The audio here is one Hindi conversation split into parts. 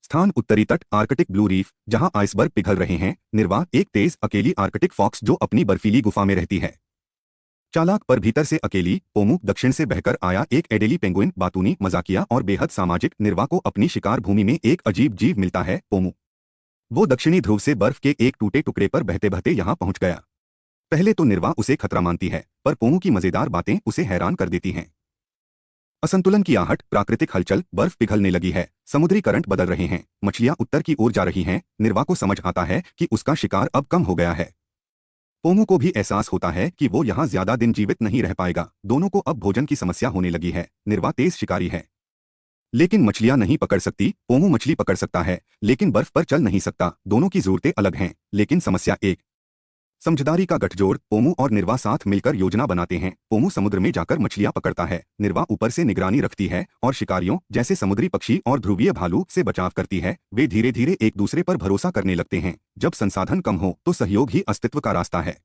स्थान उत्तरी तट आर्कटिक ब्लू रीफ, जहां आइसबर्ग पिघल रहे हैं। निर्वाह एक तेज अकेली आर्कटिक फॉक्स जो अपनी बर्फीली गुफा में रहती है। चालाक पर भीतर से अकेली पोमू, दक्षिण से बहकर आया एक एडेली पेंगुइन, बातूनी, मजाकिया और बेहद सामाजिक। निर्वाह को अपनी शिकार भूमि में एक अजीब जीव मिलता है, पोमू। वो दक्षिणी ध्रुव से बर्फ के एक टूटे टुकड़े पर बहते बहते यहाँ पहुंच गया। पहले तो निर्वाह उसे खतरा मानती है, पर पोमू की मजेदार बातें उसे हैरान कर देती हैं। असंतुलन की आहट, प्राकृतिक हलचल, बर्फ पिघलने लगी है, समुद्री करंट बदल रहे हैं, मछलियां उत्तर की ओर जा रही हैं। निर्वाह को समझ आता है कि उसका शिकार अब कम हो गया है। पोमू को भी एहसास होता है कि वो यहाँ ज्यादा दिन जीवित नहीं रह पाएगा। दोनों को अब भोजन की समस्या होने लगी है। निर्वाह तेज शिकारी है, लेकिन मछलियां नहीं पकड़ सकती। पोमू मछली पकड़ सकता है, लेकिन बर्फ पर चल नहीं सकता। दोनों की जरूरतें अलग हैं, लेकिन समस्या एक। समझदारी का गठजोड़। पोमू और निर्वाह साथ मिलकर योजना बनाते हैं। पोमू समुद्र में जाकर मछलियां पकड़ता है, निर्वाह ऊपर से निगरानी रखती है और शिकारियों जैसे समुद्री पक्षी और ध्रुवीय भालू से बचाव करती है। वे धीरे धीरे एक दूसरे पर भरोसा करने लगते हैं। जब संसाधन कम हो तो सहयोग ही अस्तित्व का रास्ता है।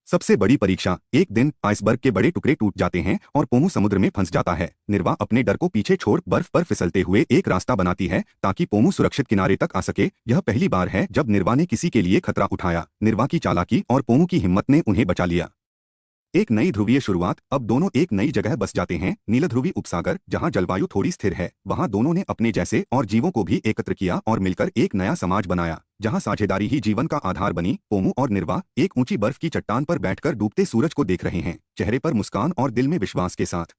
सबसे बड़ी परीक्षा। एक दिन आइसबर्ग के बड़े टुकड़े टूट जाते हैं और पोमू समुद्र में फंस जाता है। निर्वाह अपने डर को पीछे छोड़ बर्फ पर फिसलते हुए एक रास्ता बनाती है ताकि पोमू सुरक्षित किनारे तक आ सके। यह पहली बार है जब निर्वाह ने किसी के लिए खतरा उठाया। निर्वाह की चालाकी और पोमू की हिम्मत ने उन्हें बचा लिया। एक नई ध्रुवीय शुरुआत। अब दोनों एक नई जगह बस जाते हैं, नीलध्रुवी उपसागर, जहां जलवायु थोड़ी स्थिर है। वहां दोनों ने अपने जैसे और जीवों को भी एकत्र किया और मिलकर एक नया समाज बनाया, जहां साझेदारी ही जीवन का आधार बनी। पोमू और निर्वाह एक ऊंची बर्फ की चट्टान पर बैठकर डूबते सूरज को देख रहे हैं, चेहरे पर मुस्कान और दिल में विश्वास के साथ।